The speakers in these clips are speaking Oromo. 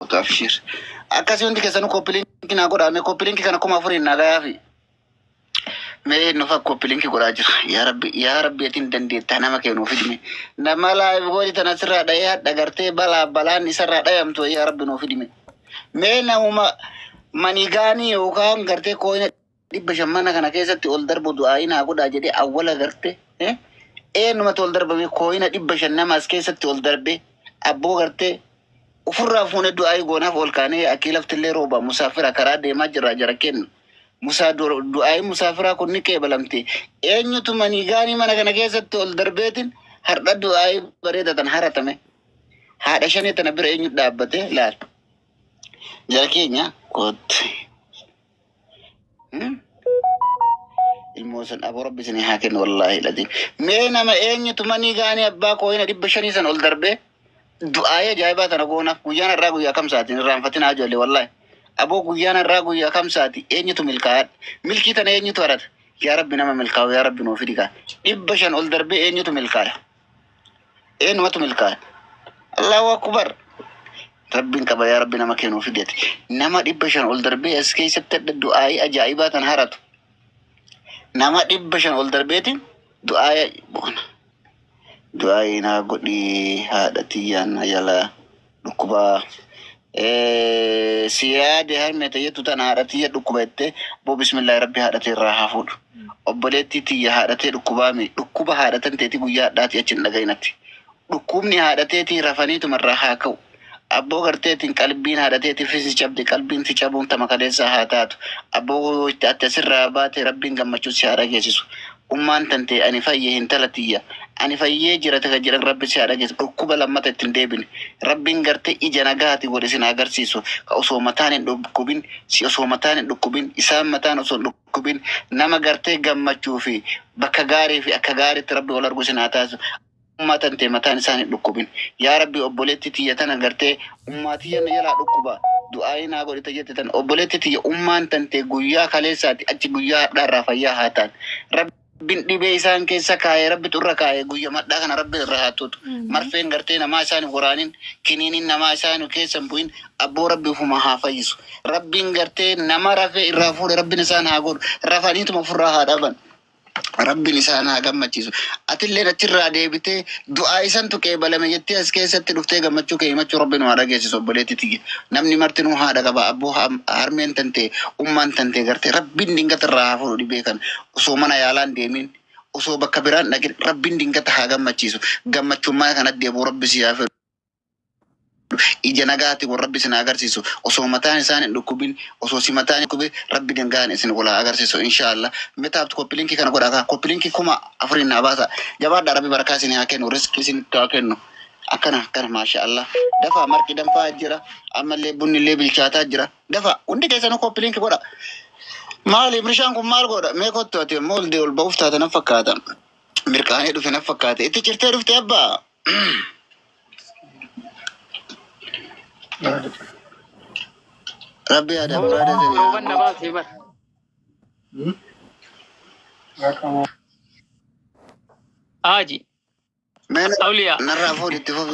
تفشير أكاسيون دي كسانو كوبلين كنا قرا مي كوبلين كنا كم أفرين ناقا في مي نفا كوبلين كي قرا يا ربي يتين دندي تانا ما كانوا فيدمي نما لا يقولي تناسر دايا دعرتي بلا نسر دايا متو يا ربي نو فيدمي مي نوما manigani yookaan gartee koina dhibba shammana kana keessatti ol darbu du'aayin haa godhaa jedhee awwala garte eenyumatti ol darbame koina dhibba shannamas keessatti ol darbe abboo gartee ofirraa fuune du'aayi goonaaf ol kaanee akkii laftillee rooba musaafira karaa deemaa jirraa jara kennu du'aayi musaafira kun ni qeebalamte eenyutu manigani mana kana keessatti ol darbeetin hardha du'aayi bareedatan haratame haadha shanii tana bira eenyu dhaabbate laal jara keenya قد الموسن أبو ربي سني هاكن والله العظيم مين ما إني تمني غاني أبا كوينا دي بشري سن أول دربه دعاء جايبات أنا قونا ويانا راجو يا كم ساعتين رام أجولي والله أبو ويانا راجو يا كم ساعتي إني تملكات ملكي تنا إني تورد يا رب نما ملكاو يا رب نوفيدك إبشان أول دربه إني تملكات إن ما تملكات الله أكبر ربين كبا يا ربنا ما كانوا في ديت نما دبشان أول دربي أسكي سبتة الدعاء أجايبات انهارت نما دبشان أول دربيتين دعاء بونا دعاء ناقولي هذا تيان يلا ركبا سيادة هرمتي تتنهارتي ركبته بو بسم الله ربي هذا تيراها فود أبلتي تي هذا تيركبا مي ركبا هذا تنتي بويا داتي أجن لجينتي ركوبني هذا تي رفاني تمرها كو أبو غرتين قلبين هذا تيتي فيس جبدي قلبين في جبون تمكالي زهاتات أبو تأثير رابات ربين جمع شو سيارة جيسو أمان تنتي أني فيه هنتلتية أني فيه جرت جرت رب سيارة جيس ركوب لما تتندبين ربين غرتي إجناعاتي ورسنا غرسيسو كأسو متان دكوبين سي أسو متان دكوبين إسام متان أسو دكوبين نما غرتي جمع شو في بكعاري في أكعاري تربي ولا رجوسنا تاسو ummatan te matan isani dhukkubin ya rabbi obboletti tiyatan agarte ummatiyan yala dhukkuba du'aayina godhita jettan obboletti tiya umman tante guyyaa kaleessati achi guyyaa dharra fayyaa haatan rabbin dhibe isaan keessa kaaye rabbi turra kaaye guyyaa madda kana rabbi irra haatutu marfeen gartee nama isaan qoraanin kiniinin nama isaan keessa bu'in abboo rabbi ufuma haa fayyisu rabbin gartee nama rafee irraa fuudhe rabbin isaan haa godhu rafaniituma furraa haa dhaban ربي لسانا جمّتشيسو أتلي نتشرّا ديبتي دعاء سنتو كيبلا ميتي أسكي ستي لفتي جمّتشو كيمتشو ربنا وارجيسو بليتي تيجي نمني مرتنو هذا كبا أبوها أرمين تنتي أمان تنتي قرتي ربي دينك ترافو دي بيكن وسومنا يالان ديمين وسو بكبران لكن ربي دينك تها جمّتشيسو جمّتشو ما كانت دي أبو ربي سيافر إجناعاتي وربي سناغرسيسو وسو متان إنسان دكوبين وسو سمتان كوبي ربي دنگان إنسان ولا أغرسيسو إن شاء الله متى كوبلينكي كنا قدرا كوبلينكي كوما أفرين نباسا جواد ربي بركاسين هاكين ورزق سين تاكينو أكنا ما شاء الله دفع مركي دفع جرا أمال لي بني لي بالشاتا جرا دفع وندي كيسانو كوبلينكي قدرا مالي بريشان كم مال قدرا ميكو توتي مول دي والبوفتا تنفكاتا مركاني دو في نفكاتا إنتي كرتي رفتي أبا ربي هذا برادة آجي أولياء نرافو للتفوق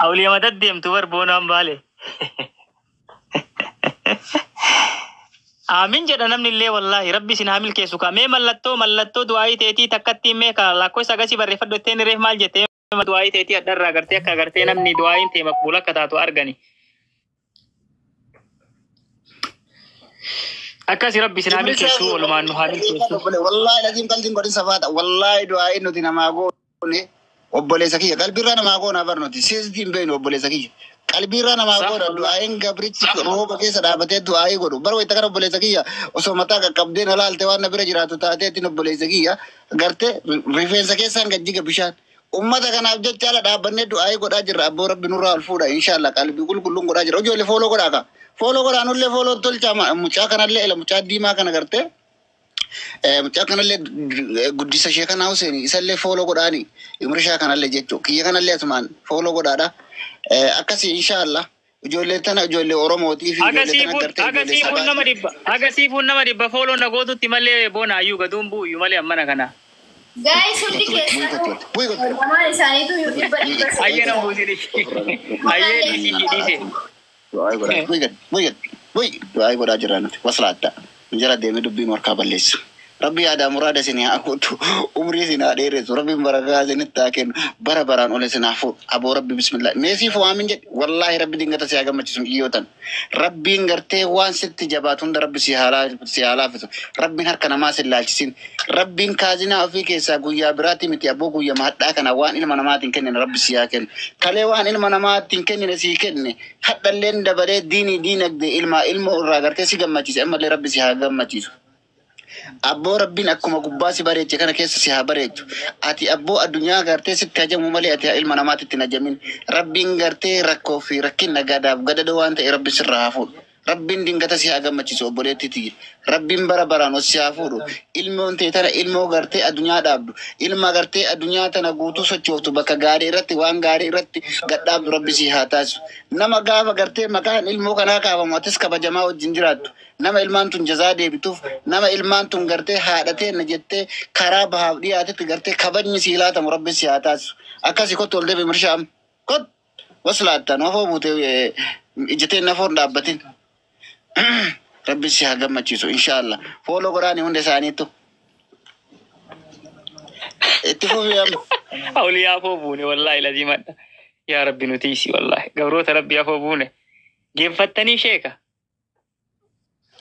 أولياء ما تديم تور بونام بالي آمين جدا نمني اللي والله ربي سنعمل كيسوكا مي ملتو دعاي تيتي تكتي ميكا لاكوي ساقسي برفت دوتين ريف مال جتين دعاي تيتي أدر راقرتي أكا غرتي نمني دعاي تي مقبولة كتاتو أرغني أكاسي ربي سنعمل كيسو ولما أنه هامل كيسو والله لازم قلتين قدين سفاتا والله دعاي إنو تينا ماغوني وبولي سكية قلبي رانا ماغونا برنوتي سيزدين بين وبولي سكية قلبي رانا ماغونا دعاين قبريتش روبا كيسا دابتين دعاي قدو برو يتقرب بولي سكية وصومتاك قبدين هلال تيوانا برجراتو تاتيتين وبولي سكية قرتي ريفين سكية سان قجيك بشان ummata kanaaf jecha ala dhaabannee du'aayii godhaa jirra abboo rabbi nurraa ol fuudha inshallah qalbii qulqulluun godhaa jirra ijoollee fooloo godhaa ka fooloo godhaanullee fooloo tolcha mucaa kanallee ila mucaa diimaa kana gartee mucaa kanallee guddisa ishee kanaa Hussein isallee fooloo godhaani imrishaa kanallee jechuu kiyya kanallee asumaan fooloo godhaadha akkasii inshallah ijoollee tana ijoollee Oromootii fi ijoollee tana gartee agasiifuun nama dhibba fooloo nagootutti malee boona ayyuu gaduun bu'u malee ammana kana. Guys, hundi keessa. Lamaan isaaniitu dhibba. Ayyee na buusini. Ayyee dhiisi. دعاء قرآن ويقد دعاء قرآن جرانة وصلات جرى ديمي دبين وركاب الليس ربي هذا مراد سني أكوت عمري سنا ديرس ربي بركة سني تاكن بران ولا سنافو أبو ربي بسم الله ميسي فوامين جد والله ربي دينغ تسياغا ما تسمع إيوتن ربي نغرتي وان ست جباتون ربي سيحالا فسو ربي هركنا ما سلالسين ربي كازنا في كيسا قويا براتي متي أبو قويا ما حتى كان وان إلما نما تنكنن ربي سياكن كالي وان إلما نما تنكنن سيكن حتى اللين دبري دينك دي إلما راغرتي سيغا ما تسي أما اللي ربي سيحاغا ما تسو Abbo Rabbiin akkuma gubbaa si bareeche kana keessa si haa bareechu. Ati abboo addunyaa gartee sitti hajamu malee ati ilma namaatitti hin hajamin. Rabbiin gartee rakkoo fi rakkina gadaaf gadada waan ta'e Rabbi sirraa haa fuudhu. Rabbiin dingata si haa gammachiisu obboleettiiti. Rabbiin bara baraan si haa fuudhu. Ilmoon ta'e tana ilmoo gartee addunyaa dhaabdu. Ilma gartee addunyaa tana guutuu sochooftu bakka gaarii irratti waan gaarii irratti gadhaabdu Rabbi si haa taasisu. Nama gaafa gartee maqaan ilmoo kanaa kaafamu atis kabajamaa wajjin jiraattu. Nama ilmaan tun jazaa deebituuf nama ilmaan tun gartee haadhatee na jettee karaa bahaaf dhiyaatetti gartee kabajni sii laatamu Rabbi si haa taasisu. Akkasii kottu ol deebi mirshaam. Kot waslaattaan ofoo buutee ijjatee nafoon dhaabbatin. Rabbi si haa gammachiisu inshaallah. Fooloo goraanii hunda isaaniittu. Itti fufiyamu. Awliyaa afoo buune wallahi lazimadha. Yaa Rabbi nutiisi wallahi. Gabroota Rabbi afoo buune. Geeffattanii sheeka.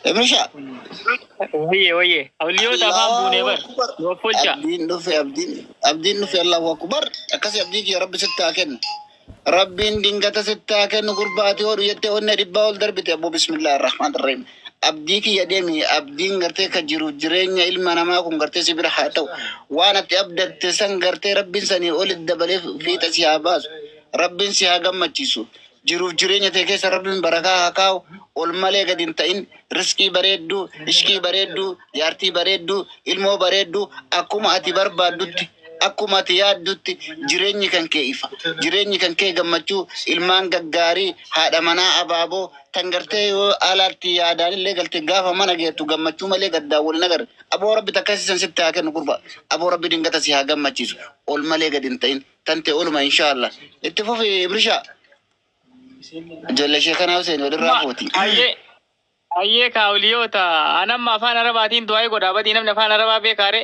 Emrisha. Wayye. Awliyoota afaan buune bar. Wafolcha. Abdiin dhufe Allahu akbar. Akkasii abdii kiyya Rabbi sitti haa kennu. Rabbiin dingata sitti haa kennu gurbaatii hodhu jettee onnee dhibbaa ol darbite abbo bismillaahi irrahmaan irrahiim. Abdii kiyya deemi abdiin gartee kan jiru jireenya ilma namaa kun gartee si bira haa ta'u. Waan ati abdatte san gartee Rabbiin sanii olitti dabalee fiixa si haa baasu. Rabbiin si haa gammachiisu. Jiruuf jireenya ta'e keessa Rabbiin barakaa haa kaa'u. Ol malee gadi hin ta'in riskii bareedduu, ishkii bareedduu, jaartii bareedduu, ilmoo bareedduu akkuma ati barbaaddutti. Akkuma ati yaaddutti jireenyi kan kee ifa. Jireenyi kan kee gammachuu ilmaan gaggaarii haadha manaa abaaboo tan gartee yoo alaatti yaadaan illee galtee gaafa mana geettu gammachuu malee gaddaa waliin agarre. Aboo Rabbi takkasiisan sitti haa kennu gurba. Aboo Rabbi dingata si haa gammachiisu. Ol malee gadi hin ta'in tante oluma inshaallah. Itti fufi Ibrishaa. Ijoollee ishee kanaa Hussein walirraa footi. Ayyee kaawliyoota anamma afaan arabaatiin du'aa godhaa badii namni afaan arabaa beekaare.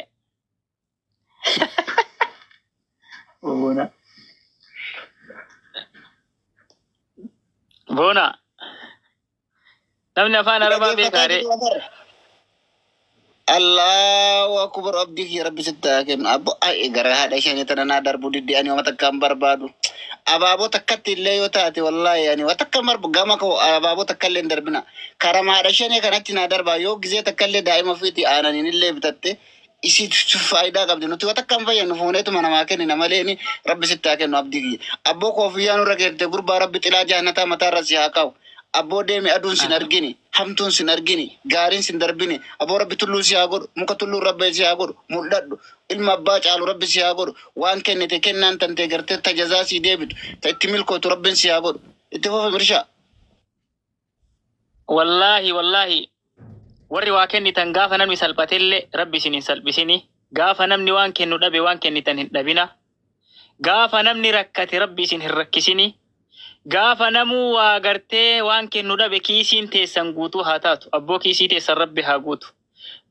Bona. Namni afaan arabaa beekaare. Allahu akbar abdii kiyya Rabbi sitti haa kennu. Abbo gara haadha ishee tana naa darbu diddi ani wama takkaan barbaadu. Abaaboo takkatti illee yoo taate wallahi ani waa takka marbu gama koo abaaboo takka illee hin darbina. Karama haadha ishee kanatti naa darbaa yoo gizee takka illee daa'ima ofiitii aananiin illee bitatte isi faayidaa qabdi nuti waa takka hin fayyadnu fuuneetuma namaa kennina malee ni Rabbi sitti haa kennu abdii kiyya. Abboo koofiyyaa nurra geette gurbaa Rabbi xilaa jahannataa mataarra si haa kaa'u. Abboo deemi aduun sin argini, hamtuun sin argini, gaariin sin darbini. Abboo Rabbi tulluu si haa godhu, muka tulluu Rabbi si haa godhu, mul'adhu. Ilma abbaa caalu Rabbi si haa godhu. Waan kennite kennaan tantee gartee tajazaa si deebitu. Ta itti milkootu Rabbiin si haa godhu. Itti fufi Mirshaa. Wallahi. Warri waa kennitan gaafa namni salphatellee Rabbi isin hin salphisini. Gaafa namni waan kennu dhabe waan kennitan hin dhabina. Gaafa namni rakkate Rabbi isin hin rakkisini. Gaafa namuu waa gartee waan kennu dhabe kiisiin teessan guutuu haa taatu. Abboo kiisii teessan Rabbi haa guutu.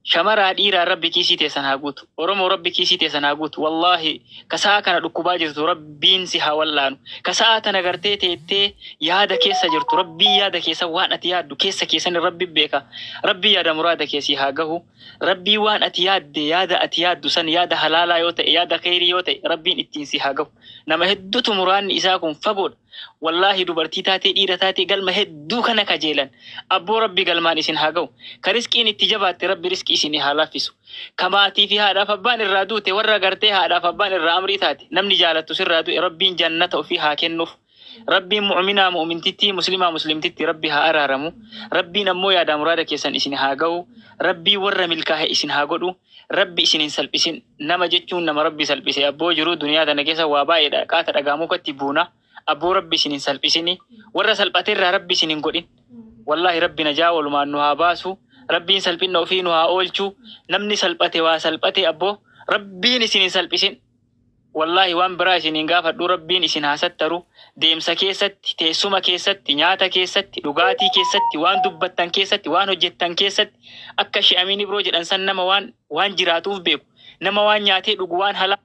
Shamaraa dhiiraa Rabbi kiisii teessan haa guutu. Oromoo Rabbi kiisii teessan haa guutu. Wallahi kasaa kana dhukkubaa jirtu Rabbiin si haa wallaanu. Kasaa tana gartee teettee yaada keessa jirtu Rabbii yaada keessa waan ati yaaddu keessa keessan Rabbi beeka. Rabbii yaada muraada keessi haa gahu. Rabbii waan ati yaadde yaada ati yaaddu san yaada halaalaa yoo ta'e yaada khairii yoo ta'e Rabbiin ittiin si haa gahu. Nama hedduutu muraanni isaa kun fagoodha. Wallahi dubartii taatee dhiira taatee galma hedduu kana kajeelan. Abboo Rabbi galmaan isin haa gahu. Ka riskiin itti jabaatte Rabbi riskii isin haa laaffisu. Ka maatii fi haadhaaf abbaan irraa duute warra gartee haadhaaf abbaan irraa amrii taate namni jaalattu sirraa du'e Rabbiin jannata ofii haa kennuuf. Rabbiin mu'minaa mu'mintitti muslimaa muslimtitti Rabbi haa araaramu. Rabbiin ammoo yaada muraada keessan isin haa gahu. Rabbii warra milkaa'e isin haa godhu. Rabbi isin hin salphisin. Nama jechuun nama Rabbi salphise abboo jiru duniyaa tana keessa waa baay'eedha. Qaata dhagaamuu katti buuna. Abboo Rabbi isin hin salphisini. Warra salphateerraa Rabbi isin hin godhin. Wallahi Rabbi najaa walumaan nu haa baasu. Rabbiin salphina ofii nu haa oolchu. Namni salphate waa salphate abboo Rabbiin isin hin salphisin. wallahi waan biraa isiniin gaafadhu rabbiin isin haasattaru deemsa keessatti teessuma keessatti nyaata keessatti dhugaatii keessatti waan dubbattan keessatti waan hojjettan keessatti akka Sheikh Amin Ibro jedhan san nama waan jiraatuuf beeku nama waan nyaatee dhugu waan halaa